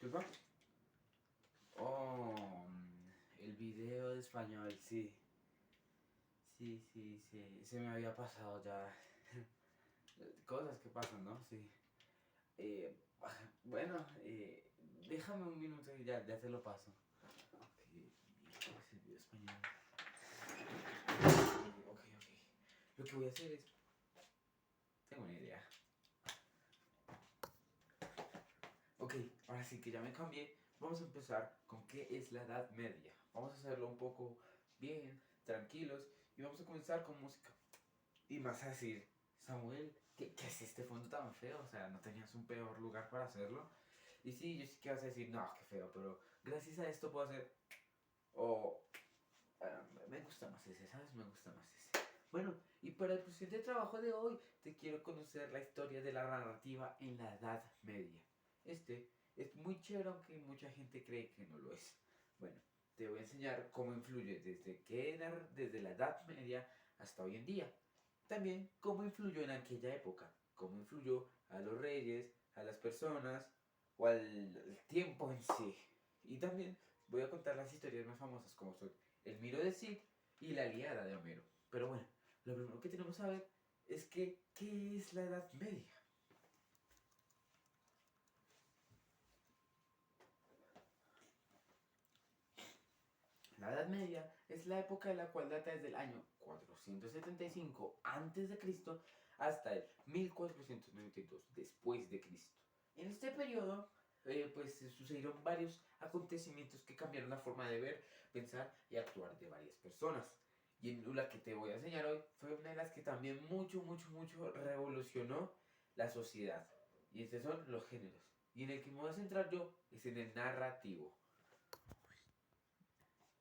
Disculpa. Oh, el video de español, sí. Sí. Se me había pasado ya. Cosas que pasan, ¿no? Sí. Eh, bueno, déjame un minuto y ya te lo paso. Ok, es el video español. Ok. Lo que voy a hacer es. Tengo una idea. Ok, ahora sí que ya me cambié. Vamos a empezar con qué es la Edad Media. Vamos a hacerlo un poco bien, tranquilos. Y vamos a comenzar con música. Y vas a decir, Samuel, ¿qué es este fondo tan feo? O sea, ¿no tenías un peor lugar para hacerlo? Y sí, yo sí que vas a decir, no, qué feo, pero gracias a esto puedo hacer... O... me gusta más ese, ¿sabes? Me gusta más ese. Bueno, y para el presente trabajo de hoy, te quiero conocer la historia de la narrativa en la Edad Media. Este es muy chévere, aunque mucha gente cree que no lo es. Bueno, te voy a enseñar cómo influye desde la Edad Media hasta hoy en día. También cómo influyó en aquella época, cómo influyó a los reyes, a las personas o al tiempo en sí. Y también voy a contar las historias más famosas como son el Miro de Cid y la Ilíada de Homero. Pero bueno, lo primero que tenemos que saber es que, ¿qué es la Edad Media? La Edad Media es la época de la cual data desde el año 475 a.C. hasta el 1492 después de Cristo. En este periodo, pues sucedieron varios acontecimientos que cambiaron la forma de ver, pensar y actuar de varias personas. Y la que te voy a enseñar hoy fue una de las que también mucho revolucionó la sociedad. Y estos son los géneros. Y en el que me voy a centrar yo es en el narrativo.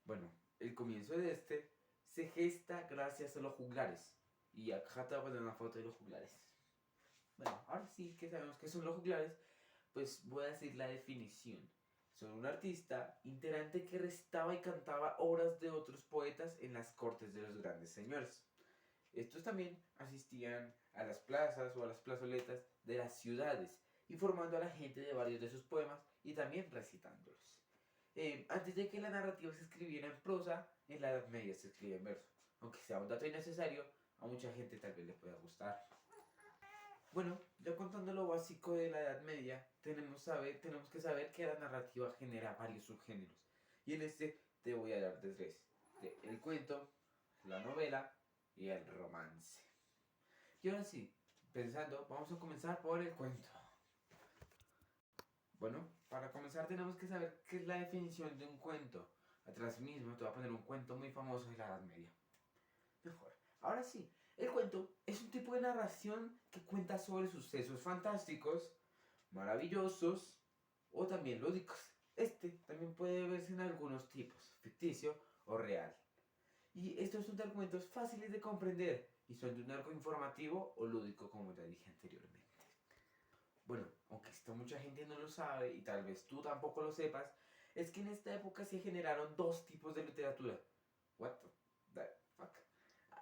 Bueno, el comienzo de este se gesta gracias a los juglares. Y acá te voy a poner una foto de los juglares. Bueno, ahora sí que sabemos qué son los juglares, pues voy a decir la definición. Son un artista iterante que recitaba y cantaba obras de otros poetas en las cortes de los grandes señores. Estos también asistían a las plazas o a las plazoletas de las ciudades, informando a la gente de varios de sus poemas y también recitándolos. Antes de que la narrativa se escribiera en prosa, en la Edad Media se escribía en verso. Aunque sea un dato innecesario, a mucha gente tal vez le pueda gustar. Bueno, ya contando lo básico de la Edad Media, tenemos que saber que la narrativa genera varios subgéneros. Y en este te voy a hablar de tres. El cuento, la novela y el romance. Y ahora sí, pensando, vamos a comenzar por el cuento. Bueno, para comenzar tenemos que saber qué es la definición de un cuento. Atrás mismo te voy a poner un cuento muy famoso de la Edad Media. Mejor. Ahora sí, el cuento es un tipo de narración que cuenta sobre sucesos fantásticos, maravillosos o también lúdicos. Este también puede verse en algunos tipos, ficticio o real. Y estos son argumentos fáciles de comprender y son de un arco informativo o lúdico, como ya dije anteriormente. Bueno, aunque esto mucha gente no lo sabe y tal vez tú tampoco lo sepas, es que en esta época se generaron dos tipos de literatura. What the fuck?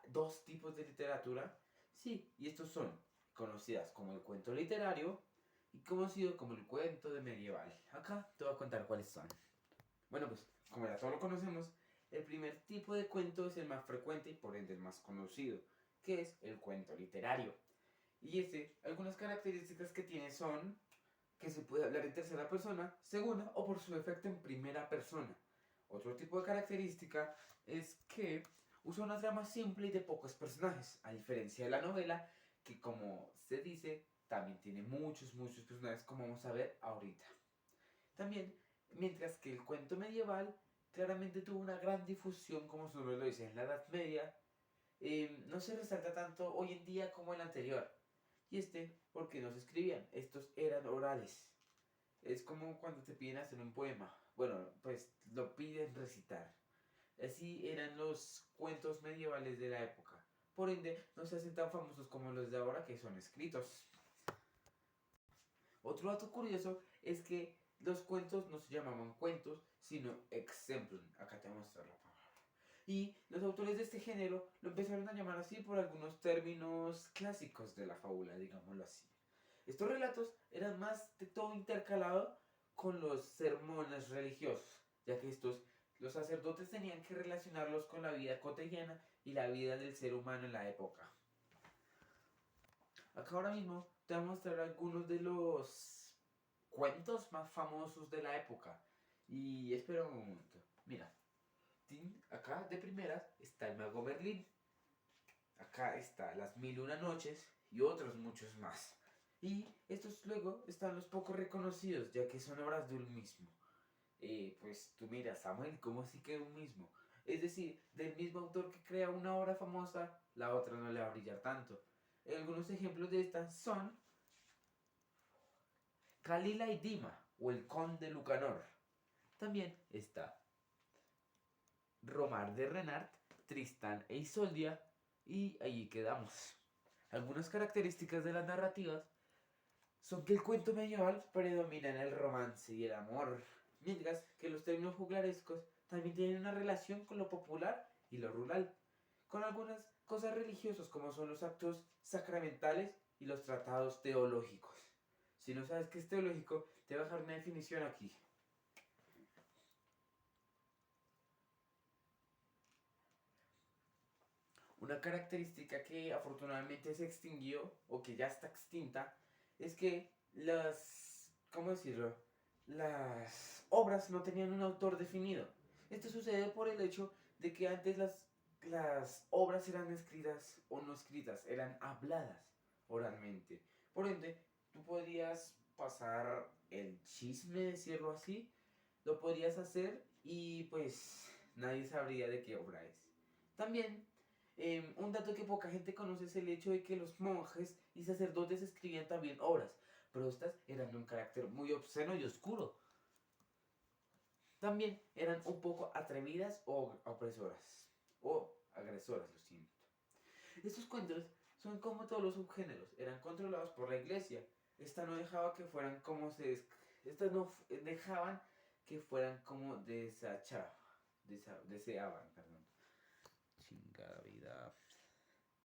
Dos tipos de literatura. Sí, y estos son conocidas como el cuento literario y conocido como el cuento de medieval. Acá te voy a contar cuáles son. Bueno, pues como ya todos lo conocemos, el primer tipo de cuento es el más frecuente y por ende el más conocido, que es el cuento literario. Y algunas características que tiene son que se puede hablar en tercera persona, segunda o por su efecto en primera persona. Otro tipo de característica es que usa una trama simple y de pocos personajes, a diferencia de la novela, que como se dice, también tiene muchos personajes, como vamos a ver ahorita. También, mientras que el cuento medieval claramente tuvo una gran difusión, como su nombre lo dice, en la Edad Media, no se resalta tanto hoy en día como el anterior. Y porque no se escribían, estos eran orales. Es como cuando te piden hacer un poema. Bueno, pues lo piden recitar. Así eran los cuentos medievales de la época. Por ende, no se hacen tan famosos como los de ahora que son escritos. Otro dato curioso es que los cuentos no se llamaban cuentos, sino exemplum. Acá te voy a mostrar la palabra. Y los autores de este género lo empezaron a llamar así por algunos términos clásicos de la fábula, digámoslo así. Estos relatos eran más de todo intercalado con los sermones religiosos, ya que los sacerdotes tenían que relacionarlos con la vida cotidiana y la vida del ser humano en la época. Acá ahora mismo te voy a mostrar algunos de los cuentos más famosos de la época. Y espera un momento. Mira, acá de primeras está el Mago Merlín. Acá está Las Mil y Una Noches y otros muchos más. Y estos luego están los poco reconocidos, ya que son obras de un mismo. Pues tú miras, Samuel, ¿cómo así que un mismo? Es decir, del mismo autor que crea una obra famosa, la otra no le va a brillar tanto. Algunos ejemplos de estas son Calila y Dima o El Conde Lucanor. También está Romar de Renart, Tristán e Isoldia y allí quedamos. Algunas características de las narrativas son que el cuento medieval predomina en el romance y el amor, mientras que los términos juglarescos también tienen una relación con lo popular y lo rural, con algunas cosas religiosas como son los actos sacramentales y los tratados teológicos. Si no sabes qué es teológico, te voy a dejar una definición aquí. Una característica que afortunadamente se extinguió o que ya está extinta es que ¿cómo decirlo? Las obras no tenían un autor definido. Esto sucede por el hecho de que antes las obras eran escritas o no escritas, eran habladas oralmente. Por ende, tú podías pasar el chisme, decirlo así, lo podrías hacer y pues nadie sabría de qué obra es. También, un dato que poca gente conoce es el hecho de que los monjes y sacerdotes escribían también obras, pero estas eran de un carácter muy obsceno y oscuro. También eran un poco atrevidas o opresoras, o agresoras, lo siento. Estos cuentos son como todos los subgéneros, eran controlados por la iglesia. Esta no dejaba que fueran como Estas no dejaban que fueran como deseaban, perdón. Chingada vida.